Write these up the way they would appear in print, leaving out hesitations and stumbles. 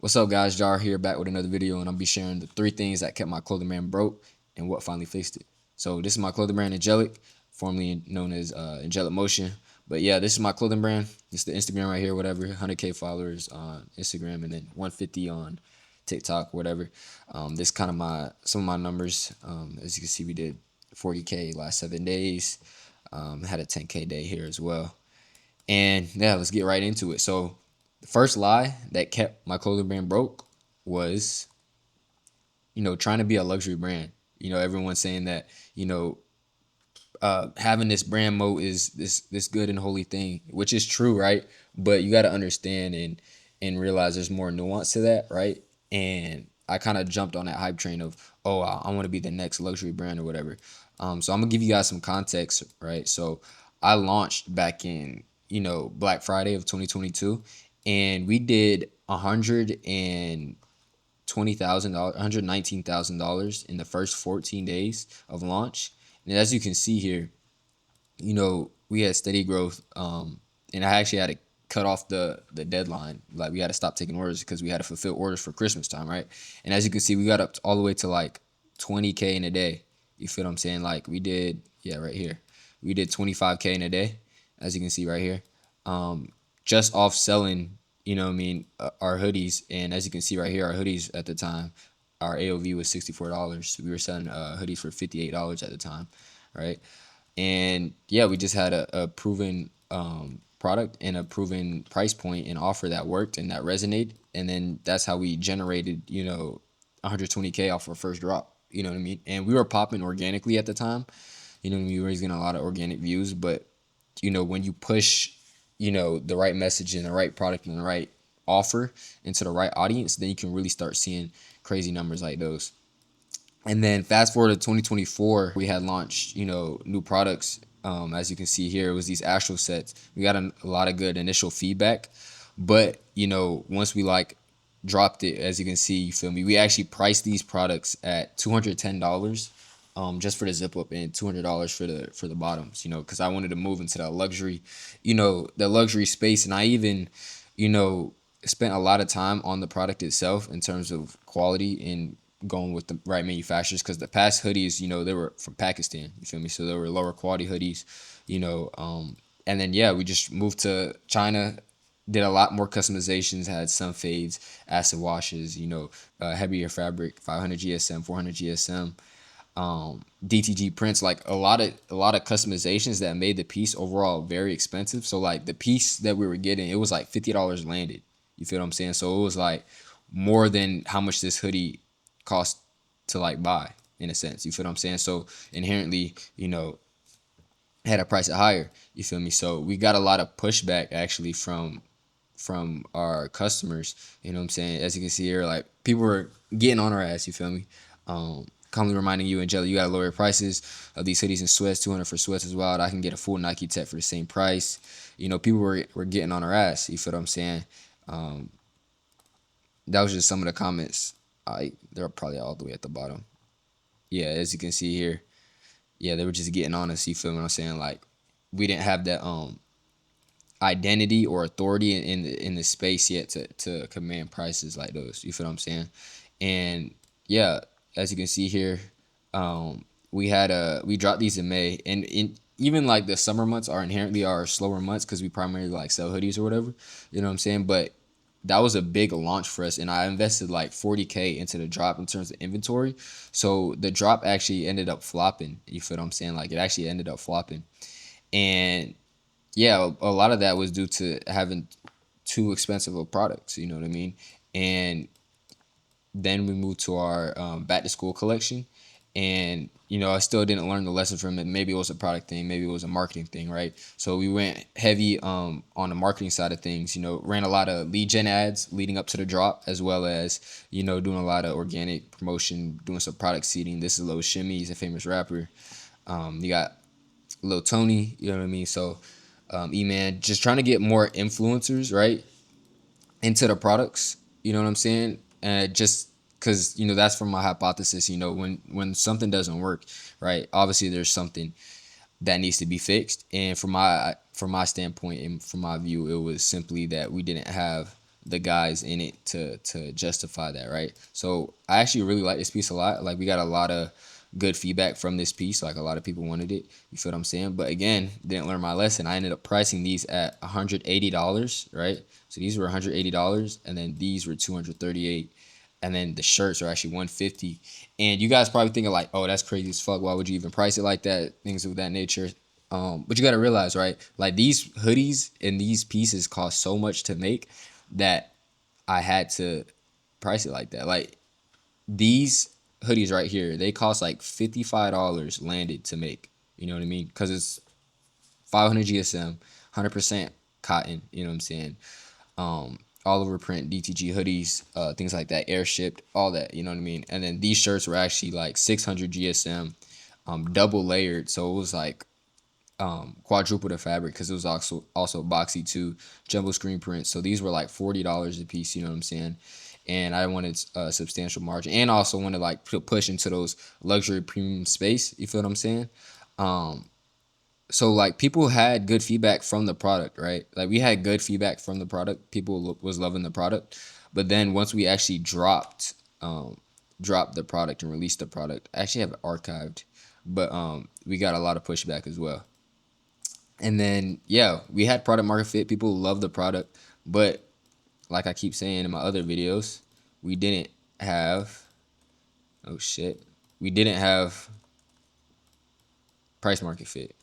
What's up, guys? Jar here, back with another video, and I'll be sharing the 3 things that kept my clothing brand broke and what finally fixed it. So this is my clothing brand, Angelic, formerly known as Angelic Motion. But yeah, this is my clothing brand. It's the Instagram right here, whatever. 100K followers on Instagram, and then 150 on TikTok, whatever. This kind of some of my numbers. As you can see, we did 40K last 7 days. Had a 10K day here as well. And yeah, let's get right into it. So the first lie that kept my clothing brand broke was, trying to be a luxury brand. Everyone's saying that, having this brand mode is this good and holy thing, which is true, right? But you got to understand and realize there's more nuance to that, right? And I kind of jumped on that hype train of, oh, I want to be the next luxury brand or whatever. So I'm gonna give you guys some context, right? So I launched back in Black Friday of 2022, and we did $120,000, $119,000 in the first 14 days of launch. And as you can see here, we had steady growth. And I actually had to cut off the deadline. Like we had to stop taking orders because we had to fulfill orders for Christmas time, right? And as you can see, we got up all the way to like 20K in a day. You feel what I'm saying? Like we did, yeah, right here. We did 25K in a day, as you can see right here. Just off selling, our hoodies. And as you can see right here, our hoodies at the time, our AOV was $64. We were selling hoodies for $58 at the time, right? And yeah, we just had a proven product and a proven price point and offer that worked and that resonated. And then that's how we generated, 120K off our first drop. You know what I mean? And we were popping organically at the time. We were getting a lot of organic views. But, when you push, the right message and the right product and the right offer into the right audience, then you can really start seeing crazy numbers like those. And then fast forward to 2024, we had launched, new products. As you can see here, it was these Astro sets. We got a lot of good initial feedback, but once we dropped it, as you can see, you feel me? We actually priced these products at $210, just for the zip up, and $200 for the bottoms. Because I wanted to move into that luxury, the luxury space, and I even, spent a lot of time on the product itself in terms of quality and going with the right manufacturers, because the past hoodies, they were from Pakistan, you feel me? So they were lower quality hoodies, and then yeah, we just moved to China, did a lot more customizations, had sun fades, acid washes, heavier fabric, 500 GSM, 400 GSM, DTG prints, like a lot of customizations that made the piece overall very expensive. So like the piece that we were getting, it was like $50 landed. You feel what I'm saying? So it was like more than how much this hoodie cost to like buy, in a sense. You feel what I'm saying? So inherently, had to price it higher. You feel me? So we got a lot of pushback actually from our customers. You know what I'm saying? As you can see here, like people were getting on our ass. You feel me? Calmly reminding you, Angela, you gotta lower your prices of these hoodies and sweats. 200 for sweats as well. I can get a full Nike tech for the same price. People were getting on our ass. You feel what I'm saying? That was just some of the comments. They're probably all the way at the bottom. Yeah, as you can see here, yeah, they were just getting on us. You feel what I'm saying? Like we didn't have that identity or authority in the space yet to command prices like those. You feel what I'm saying? And yeah, as you can see here, we dropped these in May, and even like the summer months are inherently our slower months because we primarily like sell hoodies or whatever. You know what I'm saying? But that was a big launch for us, and I invested like 40K into the drop in terms of inventory. So the drop actually ended up flopping. You feel what I'm saying? Like it actually ended up flopping, and yeah, a lot of that was due to having too expensive of products. You know what I mean? And then we moved to our back to school collection, and I still didn't learn the lesson from it. Maybe it was a product thing, maybe it was a marketing thing, right? So we went heavy on the marketing side of things. Ran a lot of lead gen ads leading up to the drop, as well as doing a lot of organic promotion, doing some product seeding. This is Lil Shimmy, he's a famous rapper. You got Lil Tony, you know what I mean? So E-Man, just trying to get more influencers, right, into the products. You know what I'm saying? And just because that's from my hypothesis. When something doesn't work, right? Obviously, there's something that needs to be fixed. And from my standpoint and from my view, it was simply that we didn't have the guys in it to justify that, right? So I actually really like this piece a lot. Like we got a lot of good feedback from this piece. Like a lot of people wanted it. You feel what I'm saying? But again, didn't learn my lesson. I ended up pricing these at $180, right? So these were $180, and then these were $238, and then the shirts are actually $150. And you guys probably thinking like, oh, that's crazy as fuck. Why would you even price it like that? Things of that nature. But you got to realize, right? Like these hoodies and these pieces cost so much to make that I had to price it like that. Like these hoodies right here, they cost like $55 landed to make. You know what I mean? Because it's 500 GSM, 100% cotton. You know what I'm saying? All over print, DTG hoodies, things like that, air shipped, all that. You know what I mean? And then these shirts were actually like 600 GSM, double layered. So it was like quadruple the fabric because it was also boxy too, jumbo screen print. So these were like $40 a piece. You know what I'm saying? And I wanted a substantial margin, and also wanted like to push into those luxury premium space. You feel what I'm saying? So like people had good feedback from the product, right? Like we had good feedback from the product. People was loving the product, but then once we actually dropped the product and released the product, I actually have it archived, but we got a lot of pushback as well. And then yeah, we had product market fit. People loved the product, but like I keep saying in my other videos, we didn't have oh shit, we didn't have price market fit,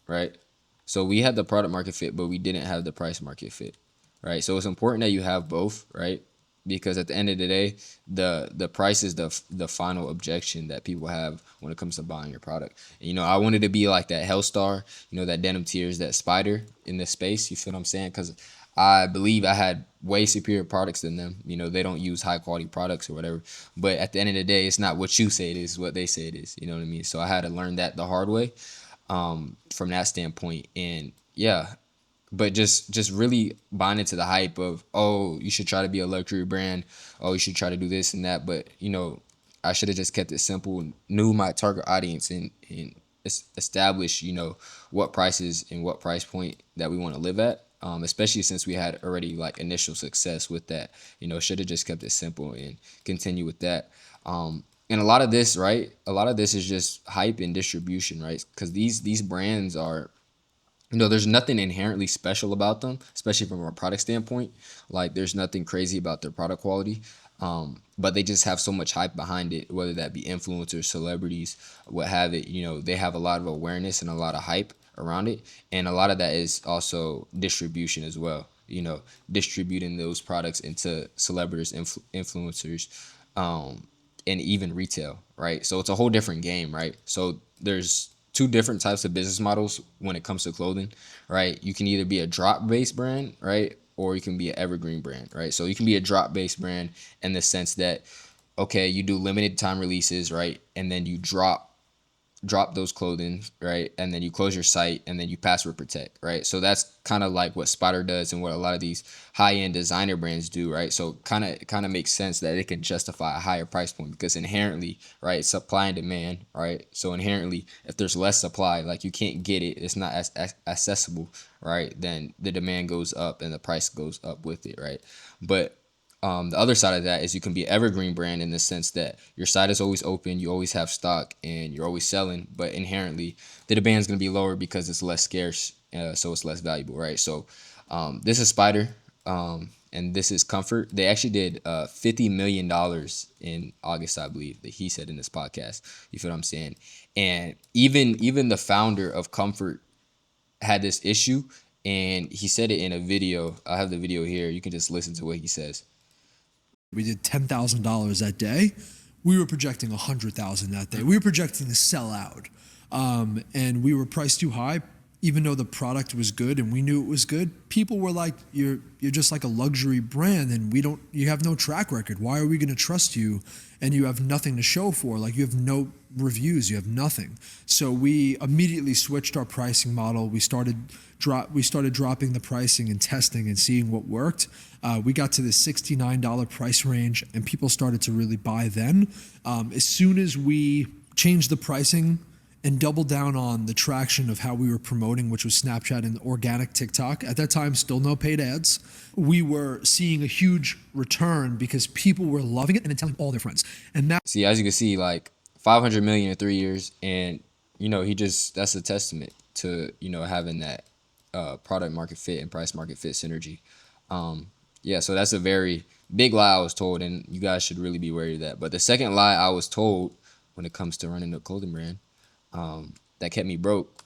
right? So we had the product market fit, but we didn't have the price market fit, right? So it's important that you have both, right? Because at the end of the day, the price is the final objection that people have when it comes to buying your product. And, I wanted to be like that Hellstar, that Denim Tears, that Spider in this space. You feel what I'm saying? Because I believe I had way superior products than them. They don't use high quality products or whatever. But at the end of the day, it's not what you say it is, it's what they say it is. You know what I mean? So I had to learn that the hard way, from that standpoint. And yeah, but just really buying into the hype of, oh, you should try to be a luxury brand, oh, you should try to do this and that. But I should have just kept it simple and knew my target audience, and establish what prices and what price point that we want to live at, especially since we had already like initial success with that. Should have just kept it simple and continue with that. And a lot of this, right, is just hype and distribution, right? Because these brands are, there's nothing inherently special about them, especially from a product standpoint. Like, there's nothing crazy about their product quality, but they just have so much hype behind it, whether that be influencers, celebrities, what have it. They have a lot of awareness and a lot of hype around it, and a lot of that is also distribution as well. Distributing those products into celebrities, influencers, and even retail, right? So it's a whole different game, right? So there's two different types of business models when it comes to clothing, right? You can either be a drop-based brand, right? Or you can be an evergreen brand, right? So you can be a drop-based brand in the sense that, okay, you do limited time releases, right? And then you drop those clothing, right? And then you close your site, and then you password protect, right? So that's kind of like what Spider does and what a lot of these high-end designer brands do, right? So kind of makes sense that it can justify a higher price point, because inherently, right, supply and demand, right? So inherently, if there's less supply, like you can't get it, it's not as accessible, right? Then the demand goes up and the price goes up with it, right? But the other side of that is you can be an evergreen brand in the sense that your site is always open, you always have stock, and you're always selling, but inherently the demand is going to be lower because it's less scarce, so it's less valuable, right? So this is Spider, and this is Comfort. They actually did $50 million in August, I believe, that he said in this podcast. You feel what I'm saying? And even the founder of Comfort had this issue, and he said it in a video. I have the video here. You can just listen to what he says. We did $10,000 that day. We were projecting $100,000 that day. We were projecting to sell out, and we were priced too high. Even though the product was good and we knew it was good, people were like, "You're just like a luxury brand, and you have no track record. Why are we going to trust you? And you have nothing to show for. Like, you have no reviews, you have nothing." So we immediately switched our pricing model. We started dropping the pricing and testing and seeing what worked. We got to the $69 price range, and people started to really buy then. As soon as we changed the pricing and doubled down on the traction of how we were promoting, which was Snapchat and organic TikTok. At that time, still no paid ads. We were seeing a huge return because people were loving it and then telling all their friends. And that See, as you can see, like 500 million in 3 years, and he just that's a testament to having that product market fit and price market fit synergy. Yeah, so that's a very big lie I was told, and you guys should really be wary of that. But the second lie I was told when it comes to running a clothing brand, that kept me broke,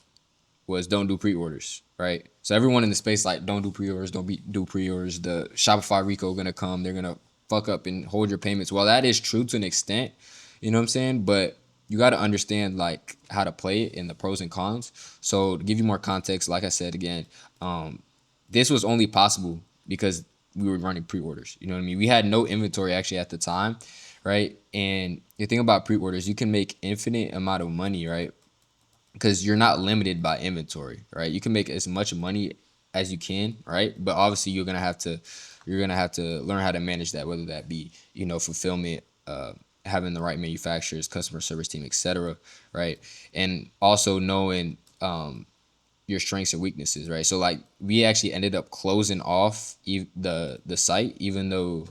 was don't do pre-orders, right? So everyone in the space like don't do pre-orders, do pre-orders. The Shopify Rico gonna come, they're gonna fuck up and hold your payments. Well, that is true to an extent, you know what I'm saying? But you got to understand like how to play it and the pros and cons. So to give you more context, like I said again, this was only possible because we were running pre-orders. You know what I mean? We had no inventory actually at the time, right? And the thing about pre-orders, you can make infinite amount of money, right? Because you're not limited by inventory, right? You can make as much money as you can, right? But obviously you're gonna have to learn how to manage that, whether that be fulfillment, having the right manufacturers, customer service team, etc., right? And also knowing your strengths and weaknesses, right? So like we actually ended up closing off the site, even though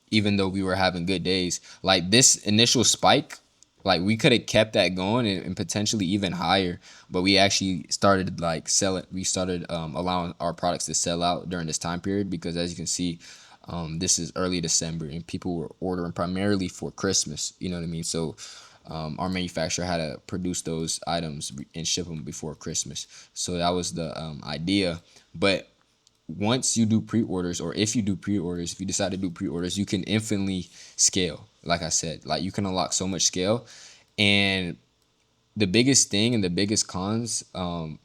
we were having good days. Like this initial spike, like we could have kept that going and potentially even higher, but we actually started like selling. We started allowing our products to sell out during this time period because, as you can see, this is early December and people were ordering primarily for Christmas. You know what I mean? So our manufacturer had to produce those items and ship them before Christmas. So that was the idea. But once you do pre-orders, or if you do pre-orders, if you decide to do pre-orders, you can infinitely scale. Like I said, like you can unlock so much scale. And the biggest thing and the biggest cons and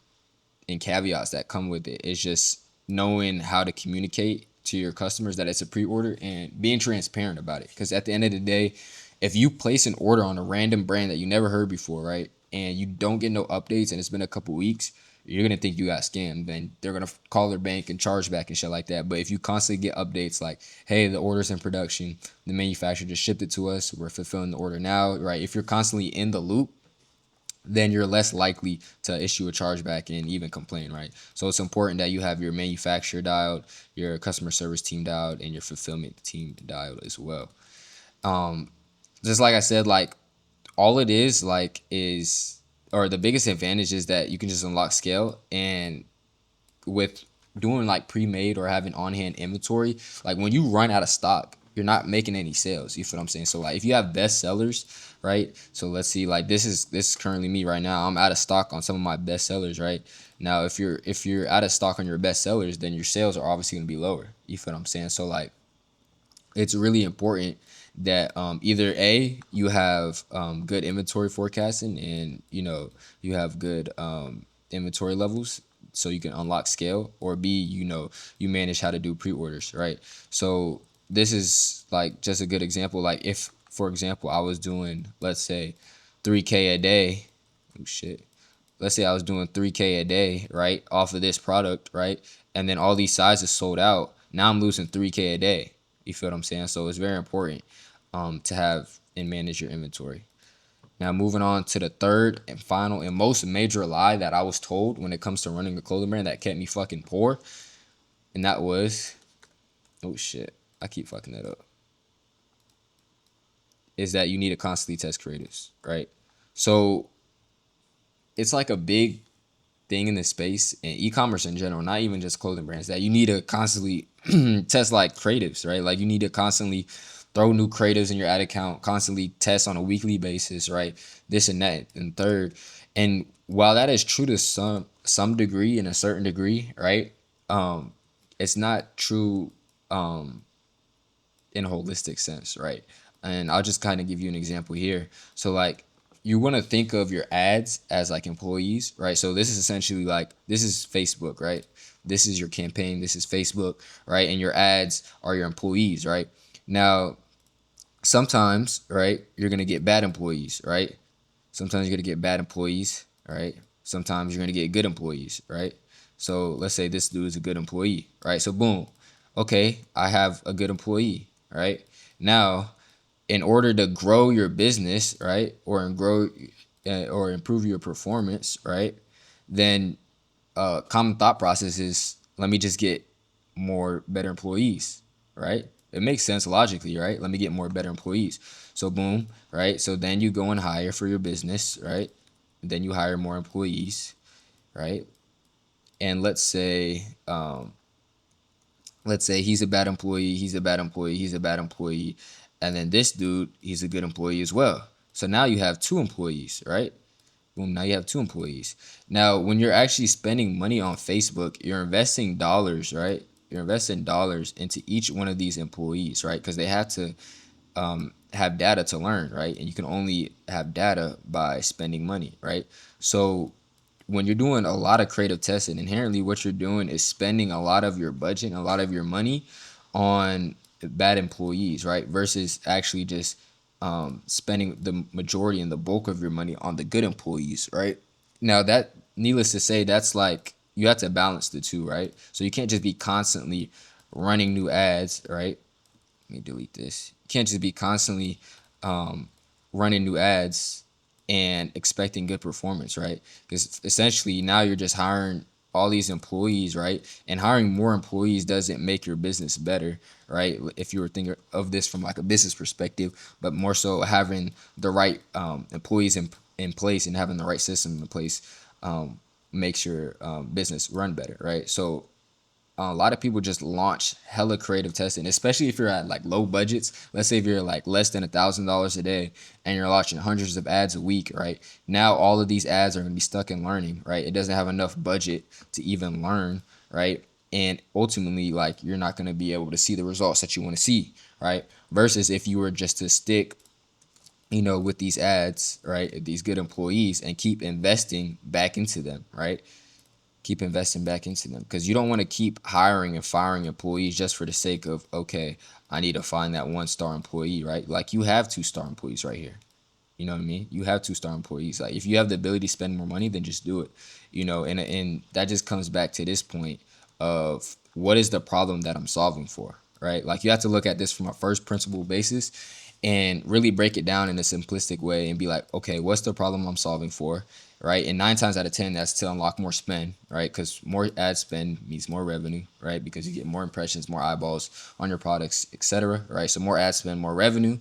caveats that come with it is just knowing how to communicate to your customers that it's a pre-order and being transparent about it. Because at the end of the day, if you place an order on a random brand that you never heard before, right, and you don't get no updates and it's been a couple weeks, you're gonna think you got scammed. Then they're gonna call their bank and charge back and shit like that. But if you constantly get updates like, hey, the order's in production, the manufacturer just shipped it to us, we're fulfilling the order now, right? If you're constantly in the loop, then you're less likely to issue a chargeback and even complain, right? So it's important that you have your manufacturer dialed, your customer service team dialed, and your fulfillment team dialed as well. Just like I said, like all it is like is, or the biggest advantage is that you can just unlock scale. And with doing like pre-made or having on-hand inventory, like when you run out of stock, you're not making any sales. You feel what I'm saying? So like if you have best sellers, right? So let's see, like this is currently me right now. I'm out of stock on some of my best sellers, right? Now if you're out of stock on your best sellers, then your sales are obviously gonna be lower. You feel what I'm saying? So like it's really important that either A, you have good inventory forecasting, and you have good inventory levels so you can unlock scale, or B, you manage how to do pre-orders, right? So this is like just a good example. Like if, for example, I was doing, let's say, 3K a day. Oh shit. Let's say I was doing 3K a day, right, off of this product, right? And then all these sizes sold out. Now I'm losing 3K a day. You feel what I'm saying? So it's very important to have and manage your inventory. Now moving on to the third and final and most major lie that I was told when it comes to running a clothing brand that kept me fucking poor. And that was, oh shit, I keep fucking that up. Is that you need to constantly test creatives, right? So it's like a big thing in this space and e-commerce in general, not even just clothing brands, that you need to constantly test like creatives, right? Like you need to constantly throw new creatives in your ad account, constantly test on a weekly basis, right? This and that and third. And while that is true to some degree, in a certain degree, right? It's not true in a holistic sense, right? And I'll just kind of give you an example here. So like you want to think of your ads as like employees, right? So this is essentially like, this is Facebook, right? This is your campaign, this is Facebook, right? And your ads are your employees, right? Now, sometimes, right, you're going to get bad employees, right? Sometimes you're going to get bad employees, right? Sometimes you're going to get good employees, right? So let's say this dude is a good employee, right? So boom, okay, I have a good employee, right? Now, in order to grow your business, right, or grow or improve your performance, right? Then common thought process is, let me just get more better employees, right? It makes sense logically, right? Let me get more better employees. So boom, right? So then you go and hire for your business, right? Then you hire more employees, right? And let's say he's a bad employee, he's a bad employee, he's a bad employee, and then this dude, he's a good employee as well. So now you have two employees, right? Boom, now you have two employees. Now, when you're actually spending money on Facebook, you're investing dollars, right? You're investing dollars into each one of these employees, right? Because they have to have data to learn, right? And you can only have data by spending money, right? So when you're doing a lot of creative testing, inherently what you're doing is spending a lot of your budget, a lot of your money on bad employees, right? Versus actually just spending the majority and the bulk of your money on the good employees, right? Now that, needless to say, that's like you have to balance the two, right? So you can't just be constantly running new ads, right? Let me delete this. You can't just be constantly running new ads and expecting good performance, right? Because essentially now you're just hiring all these employees, right? And hiring more employees doesn't make your business better, right? If you were thinking of this from like a business perspective, but more so having the right employees in place and having the right system in place makes your business run better, right? So a lot of people just launch hella creative testing, especially if you're at like low budgets. Let's say if you're like less than $1,000 a day and you're launching hundreds of ads a week, right? Now all of these ads are going to be stuck in learning, right? It doesn't have enough budget to even learn, right? And ultimately, like, you're not going to be able to see the results that you want to see, right? Versus if you were just to stick, with these ads, right? These good employees, and keep investing back into them, right? Keep investing back into them, because you don't want to keep hiring and firing employees just for the sake of, okay, I need to find that 1-star employee, right? Like, you have 2-star employees right here. You know what I mean? You have 2-star employees. Like, if you have the ability to spend more money, then just do it. And that just comes back to this point of, what is the problem that I'm solving for, right? Like, you have to look at this from a first principle basis and really break it down in a simplistic way and be like, okay, what's the problem I'm solving for, right? And 9 times out of 10, that's to unlock more spend, right? Because more ad spend means more revenue, right? Because you get more impressions, more eyeballs on your products, etc., right? So more ad spend, more revenue.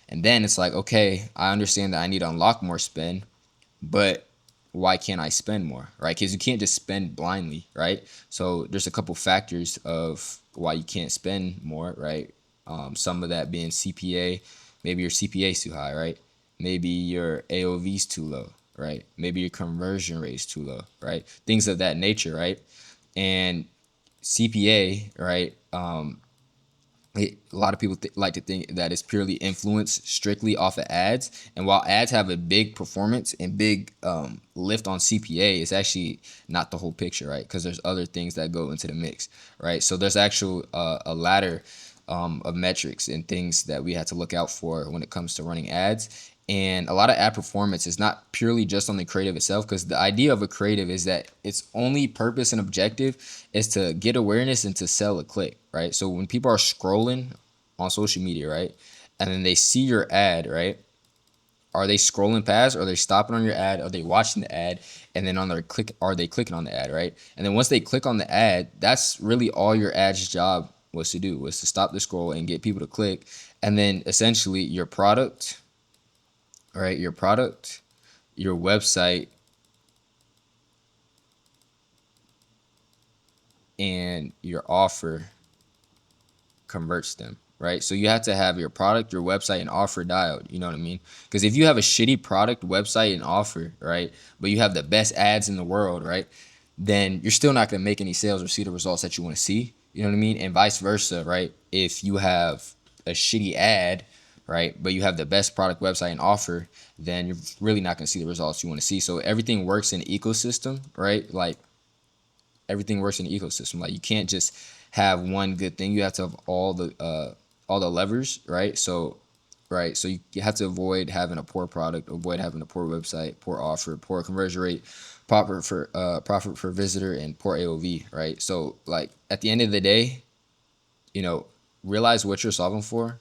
And then it's like, okay, I understand that I need to unlock more spend, but why can't I spend more, right? Because you can't just spend blindly, right? So there's a couple factors of why you can't spend more, right? Some of that being CPA. Maybe your CPA is too high, right? Maybe your AOV is too low, right? Maybe your conversion rate is too low, right? Things of that nature, right? And CPA, right? A lot of people like to think that it's purely influenced strictly off of ads. And while ads have a big performance and big lift on CPA, it's actually not the whole picture, right? Because there's other things that go into the mix, right? So there's actual a ladder of metrics and things that we had to look out for when it comes to running ads. And a lot of ad performance is not purely just on the creative itself, because the idea of a creative is that its only purpose and objective is to get awareness and to sell a click, right? So when people are scrolling on social media, right, and then they see your ad, right, are they scrolling past? Are they stopping on your ad? Are they watching the ad? And then on their click, are they clicking on the ad, right? And then once they click on the ad, that's really all your ad's job was to do, was to stop the scroll and get people to click. And then essentially your product, right, your product, your website, and your offer converts them, right? So you have to have your product, your website, and offer dialed. You know what I mean? Because if you have a shitty product, website, and offer, right, but you have the best ads in the world, right, then you're still not going to make any sales or see the results that you want to see. You know what I mean? And vice versa, right? If you have a shitty ad, right, but you have the best product, website, and offer, then you're really not going to see the results you want to see. So everything works in an ecosystem, right? Like, everything works in the ecosystem. Like, you can't just have one good thing. You have to have all the levers, right? So you have to avoid having a poor product, avoid having a poor website, poor offer, poor conversion rate, profit for visitor, and poor AOV, right? So, like, at the end of the day, realize what you're solving for.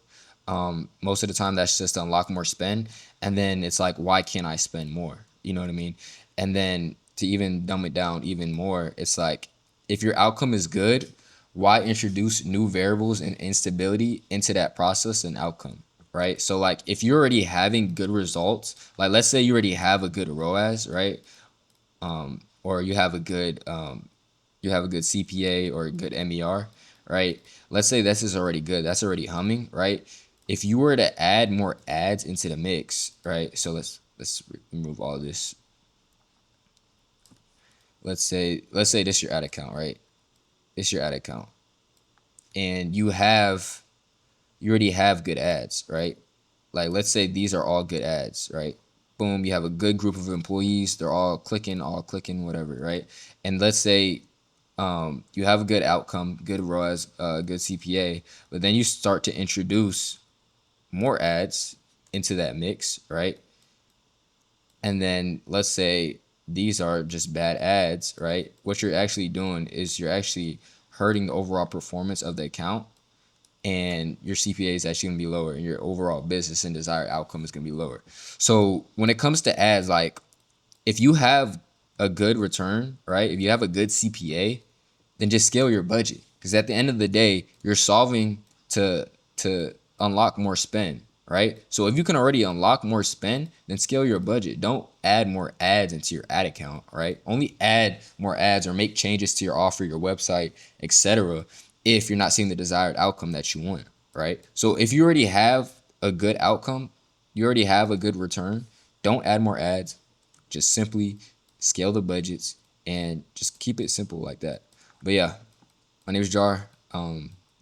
Most of the time that's just to unlock more spend. And then it's like, why can't I spend more, You know what I mean? And then to even dumb it down even more, it's like if your outcome is good, why introduce new variables and instability into that process and outcome, right? So like if you're already having good results, like let's say you already have a good ROAS, right? Or you have a good CPA or a good MER, right? Let's say this is already good. That's already humming, right? If you were to add more ads into the mix, right? So let's remove all of this. Let's say this is your ad account, right? This is your ad account, and you already have good ads, right? Like let's say these are all good ads, right? Boom, you have a good group of employees. They're all clicking, whatever, right? And let's say you have a good outcome, good ROAS, good CPA, but then you start to introduce more ads into that mix, right? And then let's say these are just bad ads, right? What you're actually doing is you're actually hurting the overall performance of the account, and your CPA is actually going to be lower, and your overall business and desired outcome is going to be lower. So when it comes to ads, like if you have a good return, right? If you have a good CPA, then just scale your budget. Because at the end of the day, you're solving to unlock more spend, right? So if you can already unlock more spend, then scale your budget. Don't add more ads into your ad account, right? Only add more ads or make changes to your offer, your website, etc. if you're not seeing the desired outcome that you want, right? So if you already have a good outcome, you already have a good return, don't add more ads. Just simply scale the budgets and just keep it simple like that. But yeah, my name is Jar.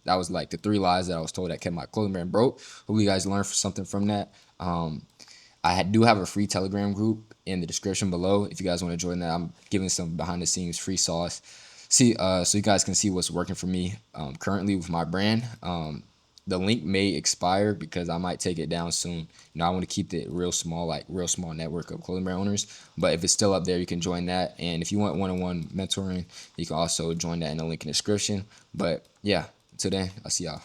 That was like the 3 lies that I was told that kept my clothing brand broke. Hope you guys learned something from that. I do have a free Telegram group in the description below. If you guys want to join that, I'm giving some behind the scenes free sauce. So you guys can see what's working for me currently with my brand. The link may expire because I might take it down soon. I want to keep it real small, like real small network of clothing brand owners. But if it's still up there, you can join that. And if you want one-on-one mentoring, you can also join that in the link in the description. But yeah, until then, I'll see y'all.